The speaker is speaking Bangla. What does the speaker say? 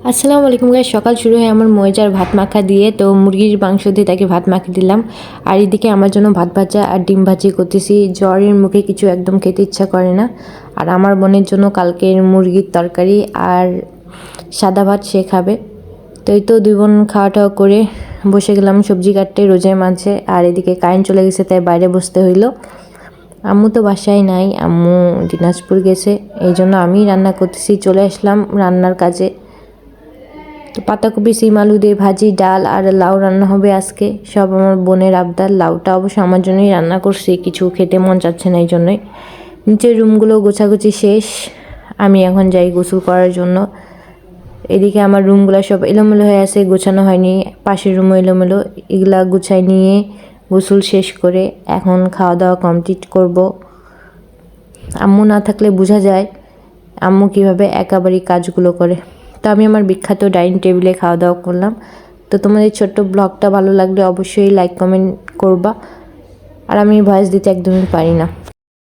আসসালামু আলাইকুম গাইস। সকাল শুরু হয় আমার ময়জার ভাত মাখা দিয়ে। তো মুরগির মাংস দিয়ে তাকে ভাত মাখিয়ে দিলাম। আর এদিকে আমার জন্য ভাত ভাজা আর ডিম ভাজি করতেছি। জ্বরের মুখে কিছু একদম খেতে ইচ্ছা করে না। আর আমার বোনের জন্য কালকের মুরগির তরকারি আর সাদা ভাত সে খাবে। তো এই তো দুই বোন খাওয়া টাওয়া করে বসে গেলাম সবজি কাটতে রোজের মাঝে। আর এদিকে কারেন্ট চলে গেছে, তাই বাইরে বসতে হইলো। আম্মু তো বাসায় নাই, আম্মু দিনাজপুর গেছে। এই জন্য আমি রান্না করতেছি, চলে আসলাম রান্নার কাজে। তো পাতাকপি সিম আলু দিয়ে ভাজি, ডাল আর লাউ রান্না হবে আজকে। সব আমার বোনের আবদার। লাউটা অবশ্য আমার জন্যই রান্না করছি, কিছু খেতে মন চাচ্ছে না এই জন্যই। নিচের রুমগুলো গোছাগুছি শেষ, আমি এখন যাই গোসল করার জন্য। এদিকে আমার রুমগুলো সব এলোমেলো হয়ে আছে, গোছানো হয়নি। পাশের রুমও এলোমেলো, এগুলা গুছাই নিয়ে গোসল শেষ করে এখন খাওয়া দাওয়া কমপ্লিট করব। আম্মু না থাকলে বোঝা যায় আম্মু কীভাবে একাবারই কাজগুলো করে। তো আমি আমার বিখ্যাত ডাইনিং টেবিলে খাওয়া দাওয়া করলাম। তো তোমাদের ছোট্ট ব্লগটা ভালো লাগলে অবশ্যই লাইক কমেন্ট করবা। আর আমি ভয়েস দিতে একদমই পারি না।